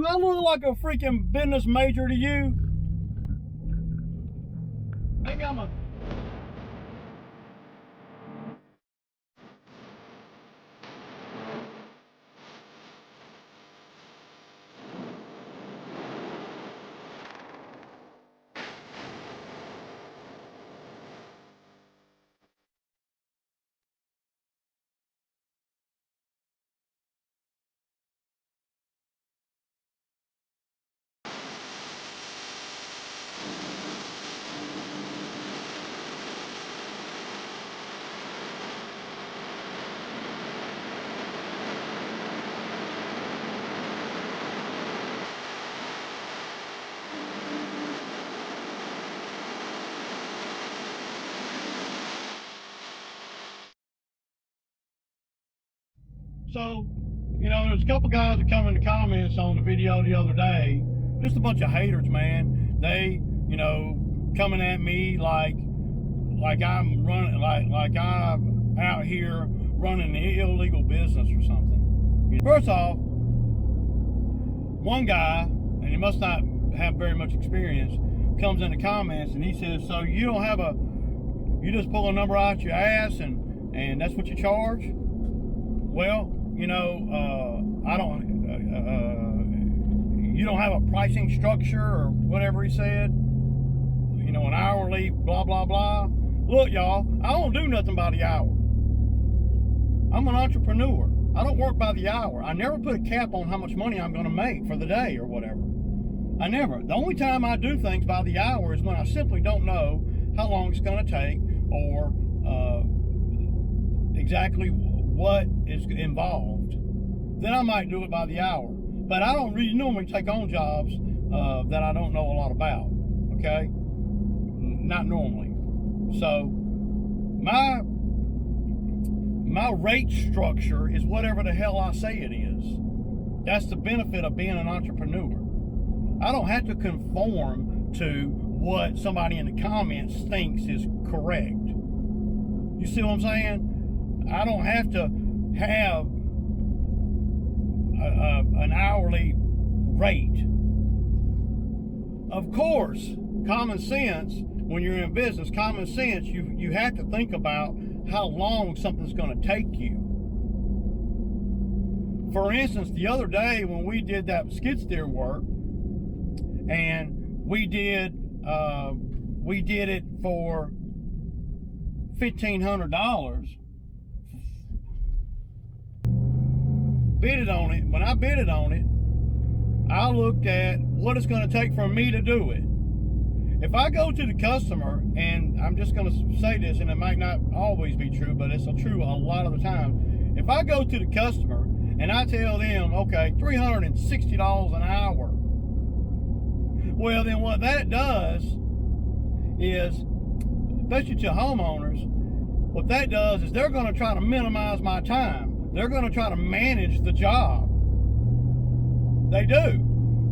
Do I look like a freaking business major to you? Maybe I'm a... So, you know, there's a couple guys that come in the comments on the video the other day. Just a bunch of haters, man. They, you know, coming at me like I'm running, like I'm out here running an illegal business or something. First off, one guy, and he must not have very much experience, comes in the comments and he says, so you don't have you just pull a number out your ass and that's what you charge? Well, you know, you don't have a pricing structure or whatever he said, you know, an hourly blah, blah, blah. Look, y'all, I don't do nothing by the hour. I'm an entrepreneur. I don't work by the hour. I never put a cap on how much money I'm going to make for the day or whatever. I never. The only time I do things by the hour is when I simply don't know how long it's going to take or exactly what is involved. Then I might do it by the hour. But I don't really normally take on jobs that I don't know a lot about, okay? Not normally. So my rate structure is whatever the hell I say it is. That's the benefit of being an entrepreneur. I don't have to conform to what somebody in the comments thinks is correct. You see what I'm saying? I don't have to have an hourly rate. Of course, common sense, when you're in business, common sense, you have to think about how long something's going to take you. For instance, the other day when we did that skid steer work, and we did it for $1,500. Bidded on it. When I bidded on it, I looked at what it's going to take for me to do it. If I go to the customer, and I'm just going to say this, and it might not always be true, but it's true a lot of the time. If I go to the customer and I tell them, okay, $360 an hour, well, then what that does is, especially to homeowners, what that does is they're going to try to minimize my time. They're going to try to manage the job. They do.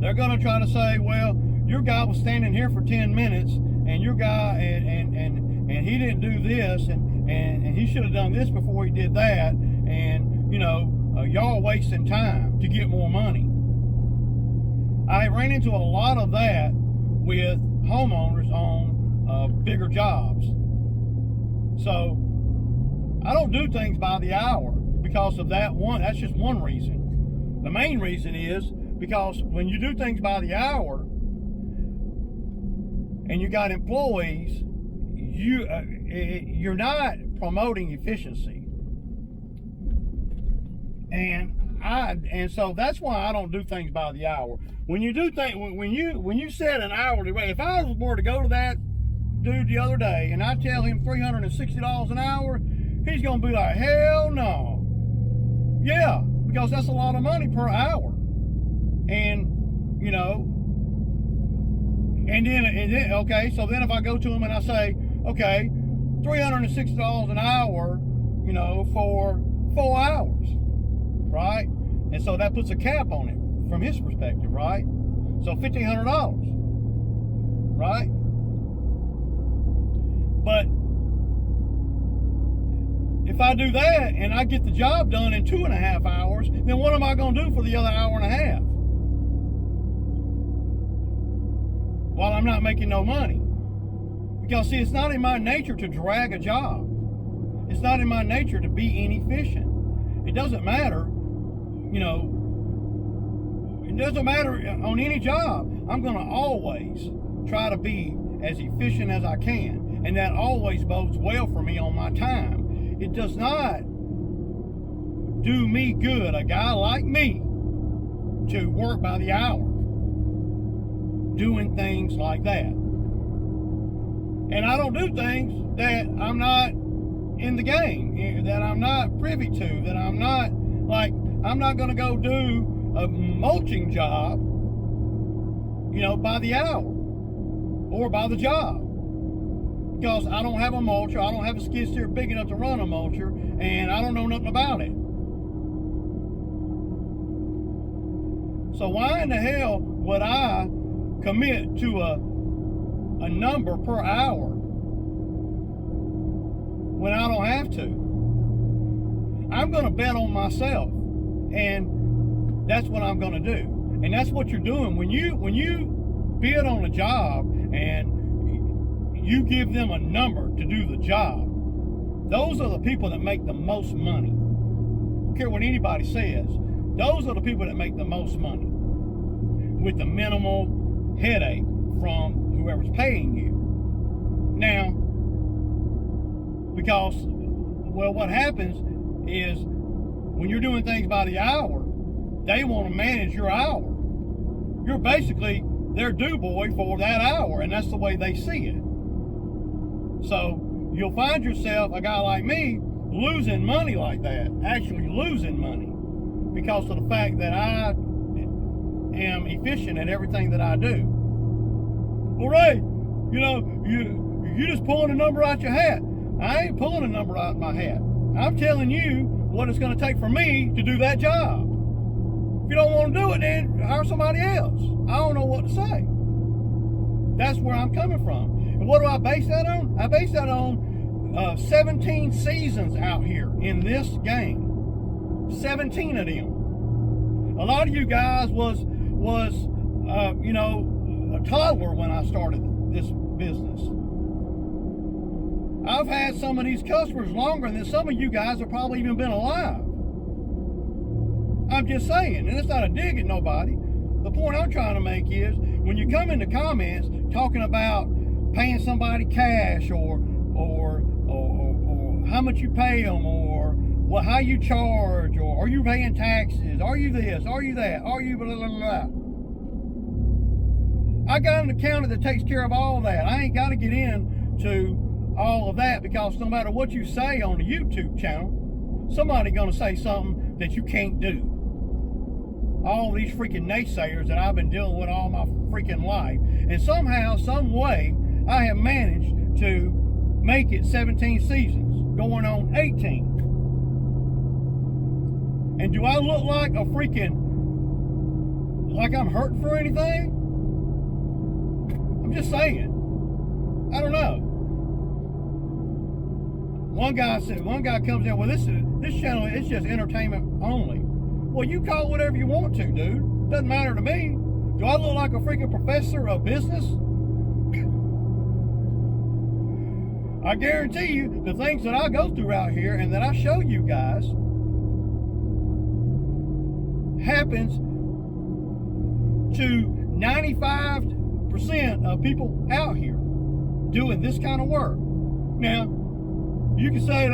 They're going to try to say, well, your guy was standing here for 10 minutes, and your guy, and he didn't do this, and he should have done this before he did that, and, you know, y'all wasting time to get more money. I ran into a lot of that with homeowners on bigger jobs. So I don't do things by the hour because of that one. That's just one reason. The main reason is because when you do things by the hour and you got employees, you're not promoting efficiency. And so that's why I don't do things by the hour. When you do things, when you set an hourly rate, if I were to go to that dude the other day and I tell him $360 an hour, he's gonna be like, hell no. Yeah, because that's a lot of money per hour. And you know, and then okay, so then if I go to him and I say, okay, $360 an hour, you know, for 4 hours, right? And so that puts a cap on it from his perspective, right? So $1,500, right? But if I do that and I get the job done in 2.5 hours, then what am I going to do for the other hour and a half? I'm not making no money. Because, see, it's not in my nature to drag a job. It's not in my nature to be inefficient. It doesn't matter, you know, it doesn't matter on any job. I'm going to always try to be as efficient as I can. And that always bodes well for me on my time. It does not do me good, a guy like me, to work by the hour doing things like that. And I don't do things that I'm not in the game, that I'm not privy to, that I'm not going to go do a mulching job, you know, by the hour or by the job. Because I don't have a mulcher, I don't have a skid steer big enough to run a mulcher, and I don't know nothing about it. So why in the hell would I commit to a number per hour when I don't have to? I'm going to bet on myself, and that's what I'm going to do. And that's what you're doing when you bid on a job and you give them a number to do the job. Those are the people that make the most money. I don't care what anybody says. Those are the people that make the most money with the minimal headache from whoever's paying you. Now, because, well, what happens is when you're doing things by the hour, they want to manage your hour. You're basically their do boy for that hour, and that's the way they see it. So you'll find yourself, a guy like me, losing money like that, actually losing money, because of the fact that I am efficient at everything that I do. Well, Ray, you know, you just pulling a number out your hat. I ain't pulling a number out of my hat. I'm telling you what it's going to take for me to do that job. If you don't want to do it, then hire somebody else. I don't know what to say. That's where I'm coming from. And what do I base that on? I base that on 17 seasons out here in this game. 17 of them. A lot of you guys was you know, a toddler when I started this business. I've had some of these customers longer than some of you guys have probably even been alive. I'm just saying, and it's not a dig at nobody. The point I'm trying to make is, when you come into comments talking about paying somebody cash or how much you pay them, or how you charge, or are you paying taxes, are you this, are you that, are you blah, blah, blah. I got an accountant that takes care of all that. I ain't got to get into all of that, because no matter what you say on the YouTube channel, somebody's going to say something that you can't do. All these freaking naysayers that I've been dealing with all my freaking life. And somehow, some way, I have managed to make it 17 seasons, going on 18. And do I look like a freaking, like I'm hurting for anything? I'm just saying. I don't know. One guy comes in, well, this channel is just entertainment only. Well, you call it whatever you want to, dude. Doesn't matter to me. Do I look like a freaking professor of business? I guarantee you, the things that I go through out here and that I show you guys happens to 95% of people out here doing this kind of work. Now, you can say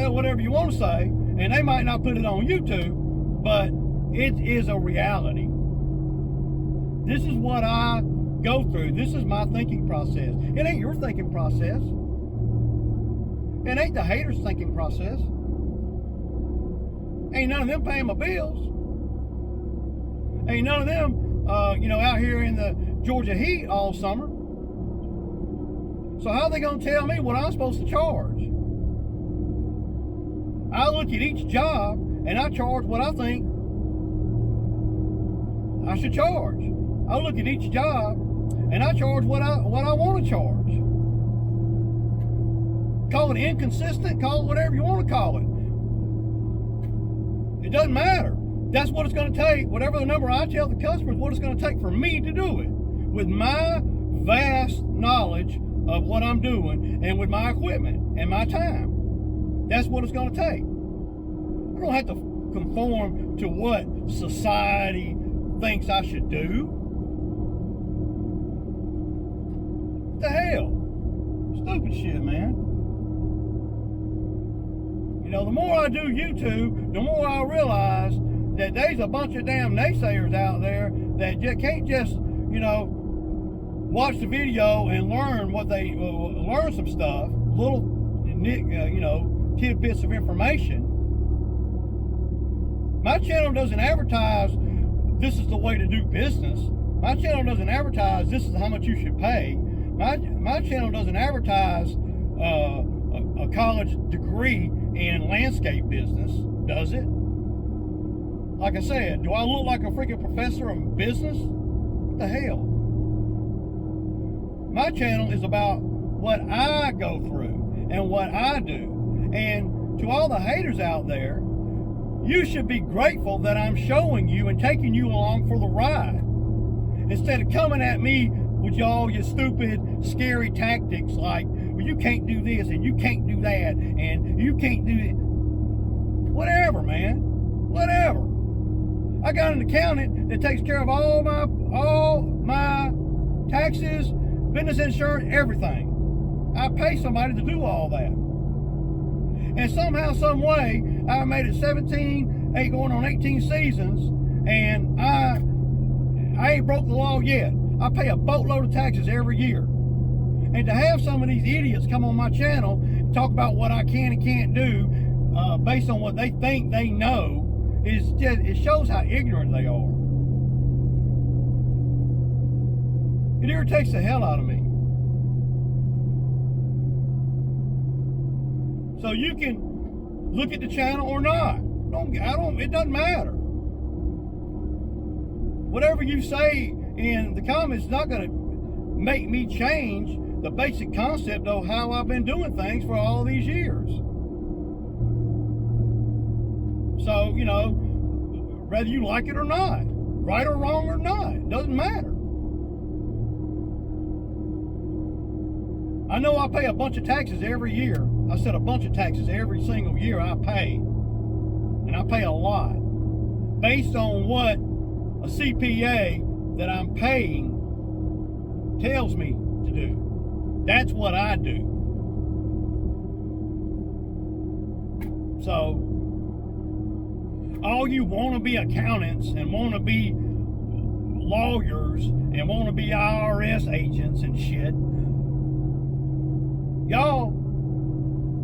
whatever you want to say, and they might not put it on YouTube, but it is a reality. This is what I go through. This is my thinking process. It ain't your thinking process. It ain't the haters' thinking process. Ain't none of them paying my bills. Ain't none of them, out here in the Georgia heat all summer. So how are they going to tell me what I'm supposed to charge? I look at each job and I charge what I think I should charge. I look at each job and I charge what I want to charge. Call it inconsistent, call it whatever you want to call it. It doesn't matter. That's what it's going to take. Whatever the number I tell the customers, what it's going to take for me to do it with my vast knowledge of what I'm doing and with my equipment and my time. That's what it's going to take. I don't have to conform to what society thinks I should do. What the hell? Stupid shit, man. You know, the more I do YouTube, the more I realize that there's a bunch of damn naysayers out there that can't just, you know, watch the video and learn what they learn some stuff, little, you know, tidbits of information. My channel doesn't advertise this is the way to do business. My channel doesn't advertise this is how much you should pay. My channel doesn't advertise a college degree in landscape business, does it? Like I said, do I look like a freaking professor of business? What the hell? My channel is about what I go through and what I do. And to all the haters out there, you should be grateful that I'm showing you and taking you along for the ride. Instead of coming at me with all your stupid, scary tactics like, well, you can't do this and you can't do that and you can't do it. Whatever, man. Whatever. I got an accountant that takes care of all my taxes, business insurance, everything. I pay somebody to do all that. And somehow, some way, I made it 17, going on 18 seasons, and I ain't broke the law yet. I pay a boatload of taxes every year. And to have some of these idiots come on my channel and talk about what I can and can't do based on what they think they know, it shows how ignorant they are. It irritates the hell out of me. So you can look at the channel or not. It doesn't matter. Whatever you say in the comments is not going to make me change the basic concept of how I've been doing things for all these years. So, you know, whether you like it or not, right or wrong or not, it doesn't matter. I know I pay a bunch of taxes every year. I said a bunch of taxes every single year I pay. And I pay a lot. Based on what a CPA that I'm paying tells me to do. That's what I do. So, all you wannabe accountants and wannabe lawyers and wannabe IRS agents and shit, y'all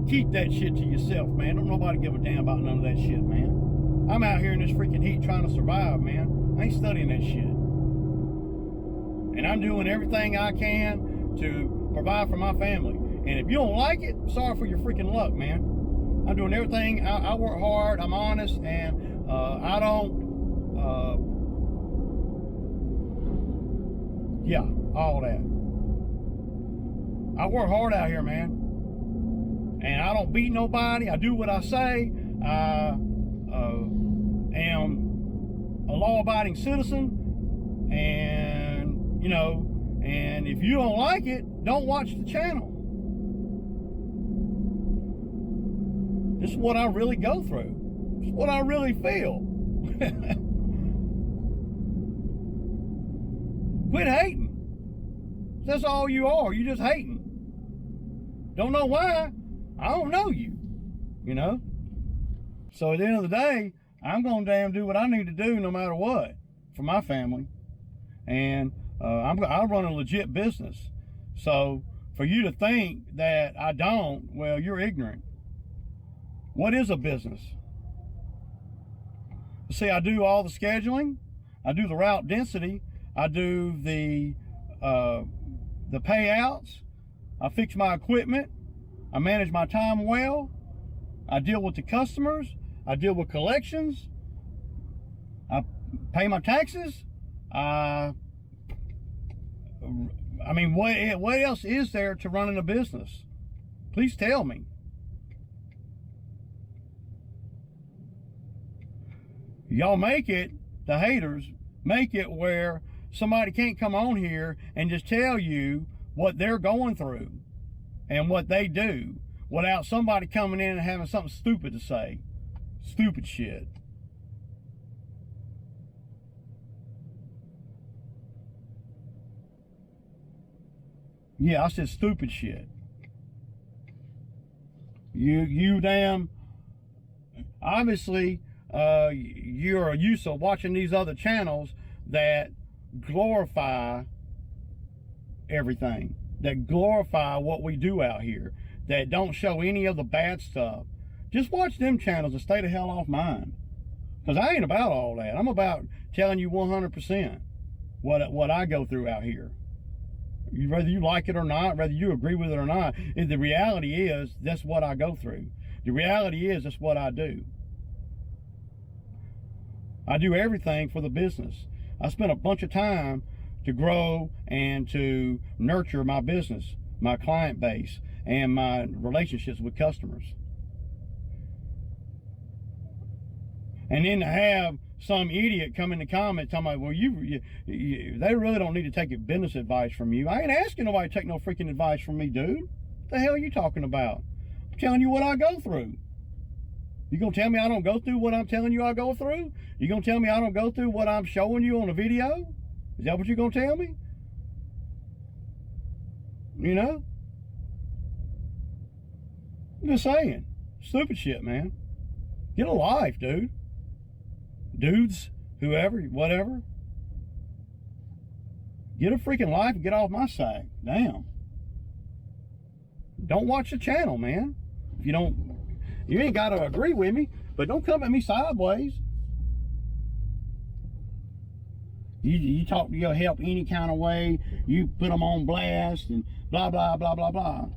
keep that shit to yourself, man. Don't nobody give a damn about none of that shit, man. I'm out here in this freaking heat trying to survive, man. I ain't studying that shit. And I'm doing everything I can to provide for my family. And if you don't like it, sorry for your freaking luck, man. I'm doing everything. I work hard. I'm honest. And I don't... yeah, all that. I work hard out here, man. And I don't beat nobody. I do what I say. I am a law-abiding citizen. And, you know, and if you don't like it, don't watch the channel. This is what I really go through. This is what I really feel. Quit hating. That's all you are. You're just hating. Don't know why. I don't know you. You know? So at the end of the day, I'm going to damn do what I need to do no matter what for my family. And I run a legit business. So for you to think that I don't, well, you're ignorant. What is a business? See, I do all the scheduling. I do the route density. I do the payouts. I fix my equipment. I manage my time well. I deal with the customers. I deal with collections. I pay my taxes. I mean, what else is there to running a business? Please tell me. Y'all make it, the haters, make it where somebody can't come on here and just tell you what they're going through and what they do without somebody coming in and having something stupid to say. Stupid shit. Yeah, I said stupid shit. You damn, obviously, you're used to watching these other channels that glorify everything, that glorify what we do out here, that don't show any of the bad stuff. Just watch them channels and stay the hell off mine. Because I ain't about all that. I'm about telling you 100% what I go through out here. Whether you like it or not, whether you agree with it or not, the reality is that's what I go through. The reality is that's what I do. I do everything for the business. I spend a bunch of time to grow and to nurture my business, my client base, and my relationships with customers. And then to have some idiot come in the comments talking about, well, they really don't need to take business advice from you. I ain't asking nobody to take no freaking advice from me, dude. What the hell are you talking about? I'm telling you what I go through. You gonna tell me I don't go through what I'm telling you I go through? You gonna tell me I don't go through what I'm showing you on the video? Is that what you're gonna tell me? You know? I'm just saying. Stupid shit, man. Get a life, dude. Dudes, whoever, whatever. Get a freaking life and get off my side. Damn. Don't watch the channel, man. If you ain't got to agree with me, but don't come at me sideways. You talk to your help any kind of way. You put them on blast and blah, blah, blah, blah, blah.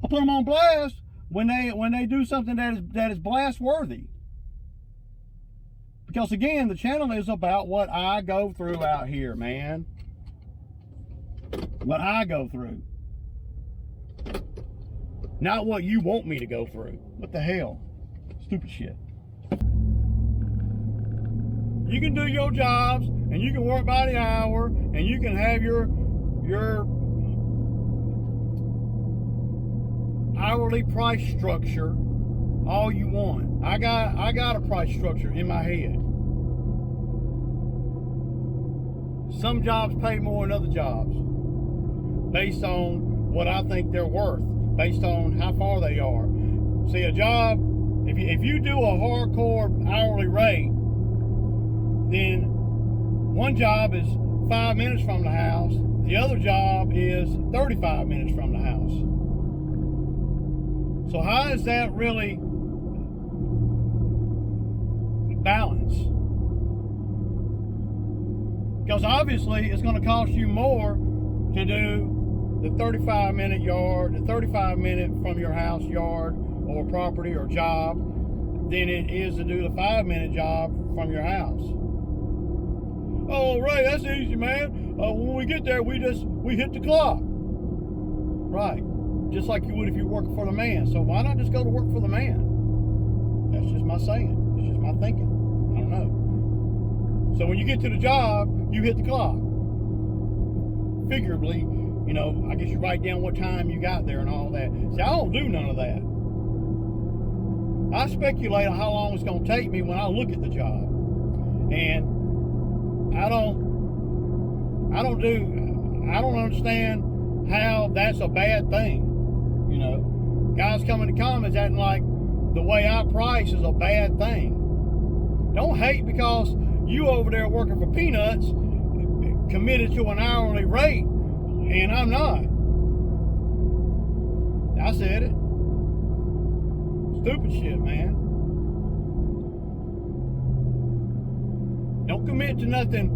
I put them on blast when they do something that is blast worthy. Because again, the channel is about what I go through out here, man. What I go through. Not what you want me to go through. What the hell? Stupid shit. You can do your jobs and you can work by the hour and you can have your hourly price structure all you want. I got a price structure in my head. Some jobs pay more than other jobs based on what I think they're worth, based on how far they are. See, a job, if you do a hardcore hourly rate, then one job is 5 minutes from the house, the other job is 35 minutes from the house. So how is that really balanced? Because obviously it's going to cost you more to do the 35-minute yard, the 35-minute from your house yard or property or job than it is to do the 5-minute job from your house. Oh, Ray, that's easy, man. When we get there, we hit the clock. Right. Just like you would if you were working for the man. So why not just go to work for the man? That's just my saying. It's just my thinking. I don't know. So when you get to the job, you hit the clock. Figuratively, you know, I guess you write down what time you got there and all that. See, I don't do none of that. I speculate on how long it's going to take me when I look at the job. And I don't understand how that's a bad thing. You know, guys come in the comments acting like the way I price is a bad thing. Don't hate because you over there working for peanuts committed to an hourly rate and I'm not. I said it. Stupid shit, man. Don't commit to nothing.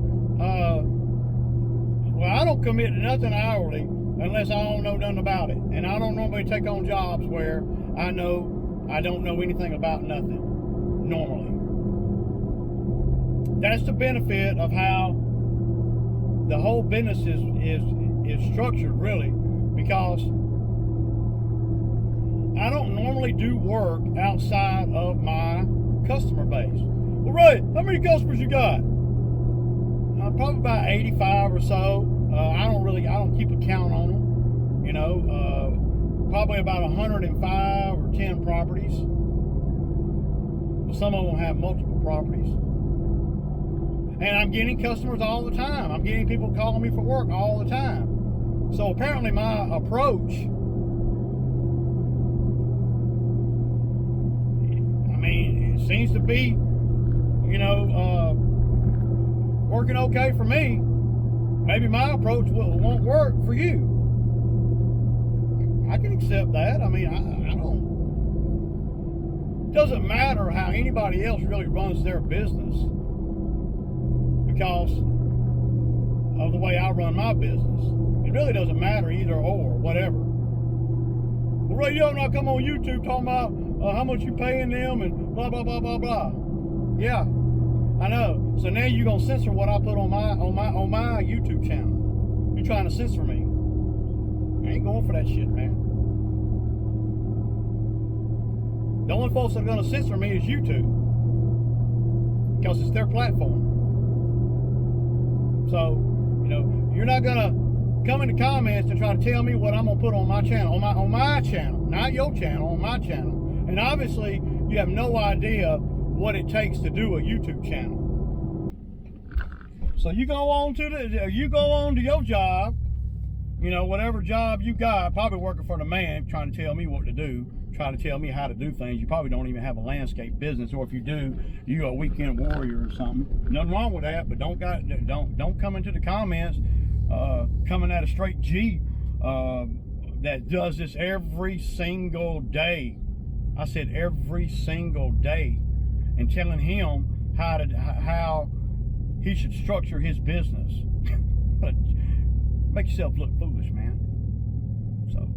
Well, I don't commit to nothing hourly unless I don't know nothing about it. And I don't normally take on jobs where I know I don't know anything about nothing, normally. That's the benefit of how the whole business is structured, really, because I don't normally do work outside of my customer base. Well, Ray, how many customers you got? probably about 85 or so. I don't keep a count on them. You know, probably about 105 or 10 properties. Some of them have multiple properties. And I'm getting customers all the time. I'm getting people calling me for work all the time. So apparently my approach, I mean, it seems to be, you know, working okay for me. Maybe my approach won't work for you. I can accept that. I mean, I don't. It doesn't matter how anybody else really runs their business, because of the way I run my business. It really doesn't matter either or, whatever. Well, Ray, you don't know, come on YouTube talking about how much you paying them and blah blah blah blah blah. Yeah, I know. So now you're gonna censor what I put on my YouTube channel. You're trying to censor me. I ain't going for that shit, man. The only folks that are gonna censor me is YouTube, because it's their platform. So, you know, you're not gonna come in the comments to try to tell me what I'm gonna put on my channel, on my channel, not your channel, on my channel. And obviously, you have no idea what it takes to do a YouTube channel. So you go on to your job, you know, whatever job you got, probably working for the man, trying to tell me what to do, trying to tell me how to do things. You probably don't even have a landscape business, or if you do, you're a weekend warrior or something. Nothing wrong with that, but don't come into the comments coming at a straight G that does this every single day. I said every single day, and telling him how he should structure his business. Make yourself look foolish, man. So,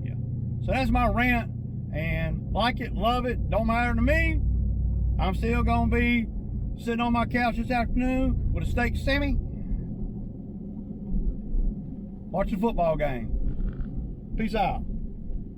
yeah. So that's my rant. And like it, love it, don't matter to me. I'm still gonna be sitting on my couch this afternoon with a steak semi, watching a football game. Peace out.